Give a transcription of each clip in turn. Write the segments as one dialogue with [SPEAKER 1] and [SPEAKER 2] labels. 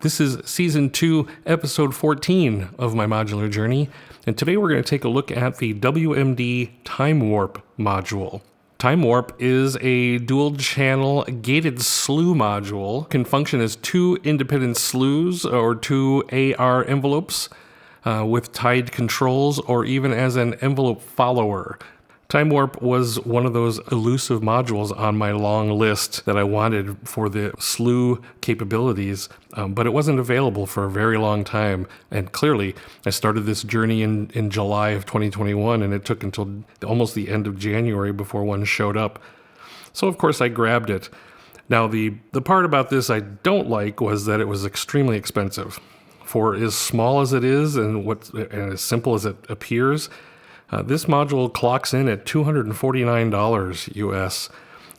[SPEAKER 1] This is Season 2, Episode 14 of my modular journey, and today we're going to take a look at the WMD Time Warp module. Time Warp is a dual-channel gated slew module. It can function as two independent slews or two AR envelopes with tied controls, or even as an envelope follower. Time Warp was one of those elusive modules on my long list that I wanted for the slew capabilities, but it wasn't available for a very long time. And clearly, I started this journey in July of 2021, and it took until almost the end of January before one showed up. So of course I grabbed it. Now the part about this I don't like was that it was extremely expensive. For as small as it is and as simple as it appears, this module clocks in at $249 US,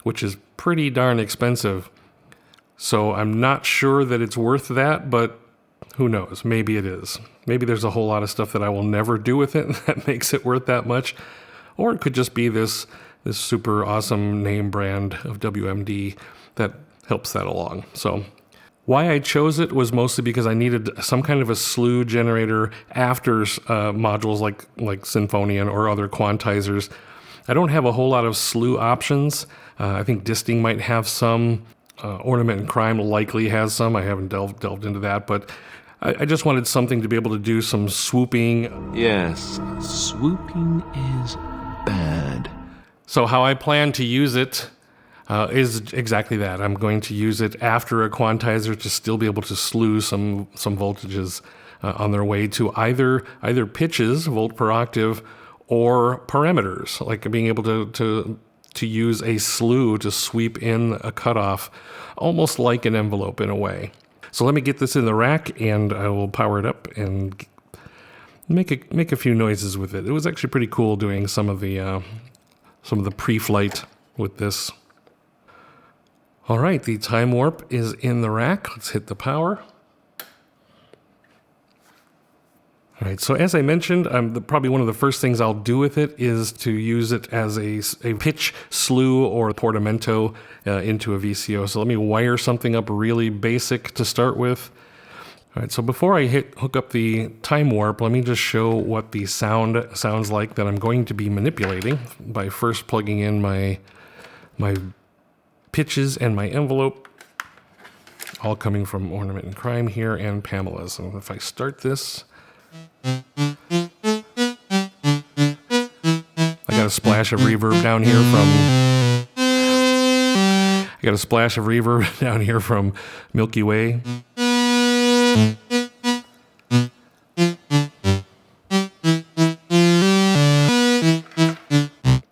[SPEAKER 1] which is pretty darn expensive. So I'm not sure that it's worth that, but who knows? Maybe it is. Maybe there's a whole lot of stuff that I will never do with it that makes it worth that much. Or it could just be this super awesome name brand of WMD that helps that along. So why I chose it was mostly because I needed some kind of a slew generator after modules like Symphonian or other quantizers. I don't have a whole lot of slew options. I think Disting might have some. Ornament and Crime likely has some. I haven't delved into that, but I just wanted something to be able to do some swooping.
[SPEAKER 2] Yes, swooping is bad.
[SPEAKER 1] So how I plan to use it is exactly that. I'm going to use it after a quantizer to still be able to slew some voltages on their way to either pitches, volt per octave, or parameters, like being able to use a slew to sweep in a cutoff, almost like an envelope in a way. So let me get this in the rack, and I will power it up and make a few noises with it. It was actually pretty cool doing some of the pre-flight with this. All right, the Time Warp is in the rack. Let's hit the power. All right, so as I mentioned, probably one of the first things I'll do with it is to use it as a pitch slew or portamento into a VCO. So let me wire something up really basic to start with. All right, so before I hook up the Time Warp, let me just show what the sound sounds like that I'm going to be manipulating by first plugging in my pitches and my envelope, all coming from Ornament and Crime here and Pamela's. And if I start this, I got a splash of reverb down here from Milky Way.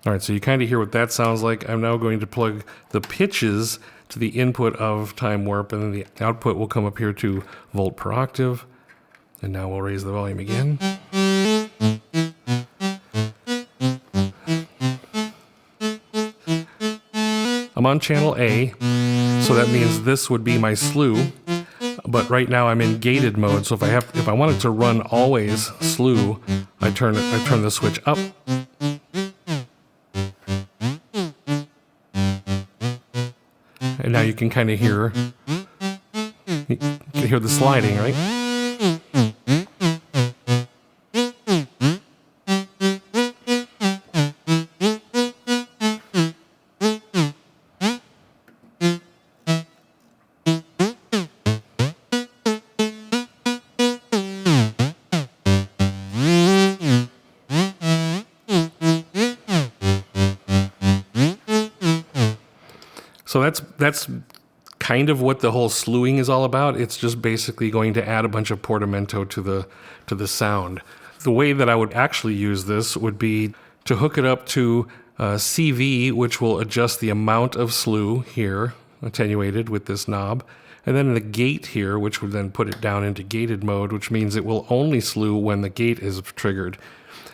[SPEAKER 1] All right, so you kind of hear what that sounds like. I'm now going to plug the pitches to the input of Time Warp, and then the output will come up here to volt per octave. And now we'll raise the volume again. I'm on channel A, so that means this would be my slew. But right now I'm in gated mode, so if I want it to run always slew, I turn the switch up. And now you can kind of hear the sliding, right? So that's kind of what the whole slewing is all about. It's just basically going to add a bunch of portamento to the sound. The way that I would actually use this would be to hook it up to CV, which will adjust the amount of slew here, attenuated with this knob, and then the gate here, which would then put it down into gated mode, which means it will only slew when the gate is triggered.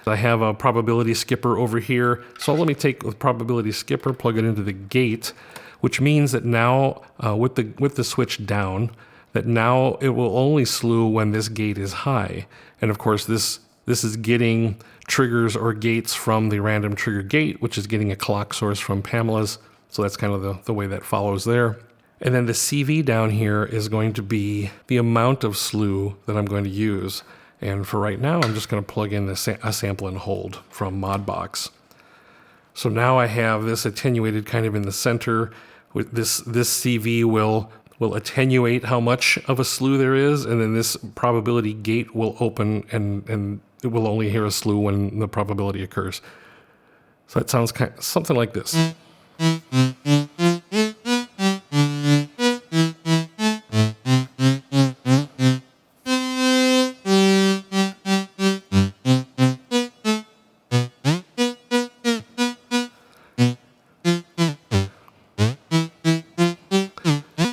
[SPEAKER 1] I have a probability skipper over here, so let me take the probability skipper, plug it into the gate, which means that now with the switch down, that now it will only slew when this gate is high. And of course this is getting triggers or gates from the random trigger gate, which is getting a clock source from Pamela's. So that's kind of the way that follows there. And then the CV down here is going to be the amount of slew that I'm going to use. And for right now, I'm just going to plug in a sample and hold from Modbox. So now I have this attenuated kind of in the center. With this CV will attenuate how much of a slew there is, and then this probability gate will open and it will only hear a slew when the probability occurs. So that sounds something like this.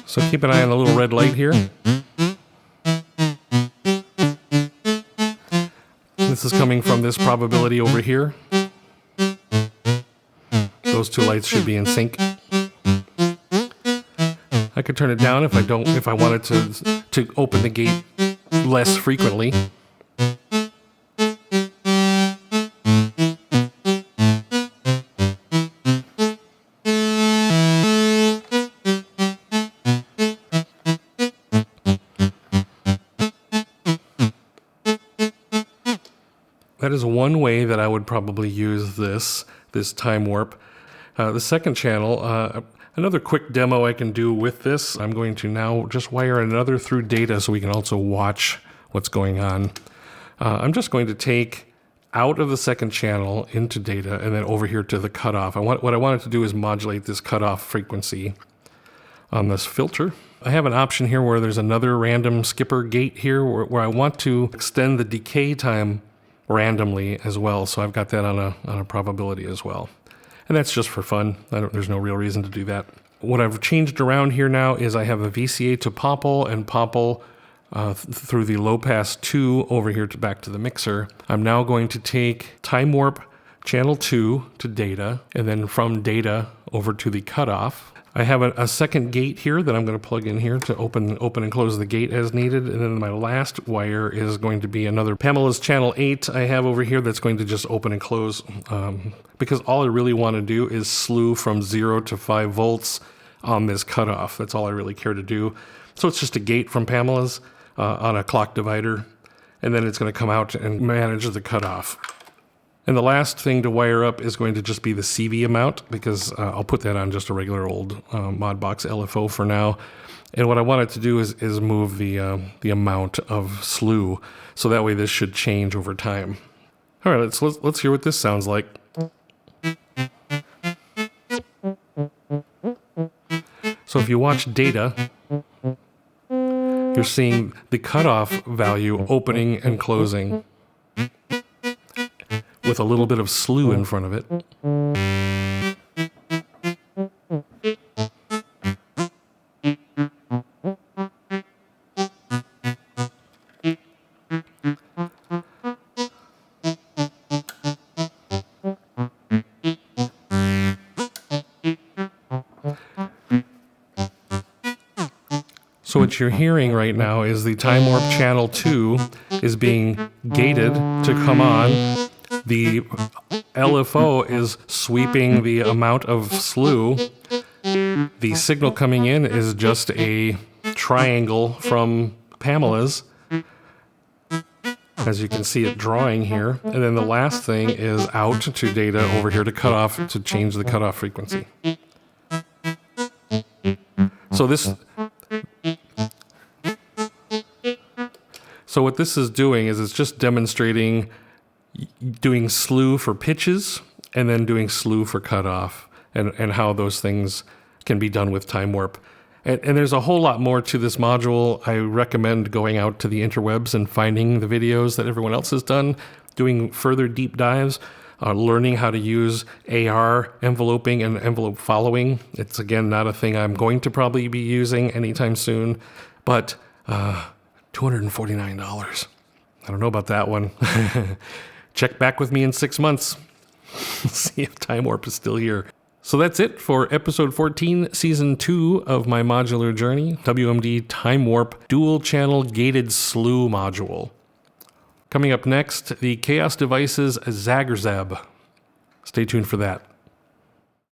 [SPEAKER 1] So keep an eye on the little red light here. This is coming from this probability over here. Those two lights should be in sync. I could turn it down if I wanted to open the gate less frequently. That is one way that I would probably use this time warp. The second channel, another quick demo I can do with this, I'm going to now just wire another through data so we can also watch what's going on. I'm just going to take out of the second channel into data and then over here to the cutoff. What I wanted to do is modulate this cutoff frequency on this filter. I have an option here where there's another random skipper gate here where I want to extend the decay time randomly as well, so I've got that on a probability as well. And that's just for fun. There's no real reason to do that. What I've changed around here now is I have a VCA to popple and popple through the low pass 2 over here back to the mixer. I'm now going to take time warp channel 2 to data, and then from data over to the cutoff. I have a second gate here that I'm going to plug in here to open and close the gate as needed. And then my last wire is going to be another Pamela's channel 8 I have over here that's going to just open and close. Because all I really want to do is slew from 0 to 5 volts on this cutoff. That's all I really care to do. So it's just a gate from Pamela's on a clock divider. And then it's going to come out and manage the cutoff. And the last thing to wire up is going to just be the CV amount, because I'll put that on just a regular old Modbox LFO for now. And what I wanted to do is move the amount of slew, so that way this should change over time. All right, let's hear what this sounds like. So if you watch data, you're seeing the cutoff value opening and closing, with a little bit of slew in front of it. So what you're hearing right now is the time warp channel 2 is being gated to come on. The LFO is sweeping the amount of slew. The signal coming in is just a triangle from Pamela's, as you can see it drawing here. And then the last thing is out to data over here to cutoff to change the cutoff frequency. So what this is doing is it's just demonstrating doing slew for pitches and then doing slew for cutoff, and how those things can be done with time warp. And there's a whole lot more to this module. I recommend going out to the interwebs and finding the videos that everyone else has done, doing further deep dives, learning how to use AR enveloping and envelope following. It's, again, not a thing I'm going to probably be using anytime soon, but $249. I don't know about that one. Check back with me in 6 months. See if time warp is still here. So that's it for episode 14, season 2 of my modular journey, WMD Time Warp dual channel gated slew module. Coming up next, the Chaos Devices Zaggerzab. Stay tuned for that.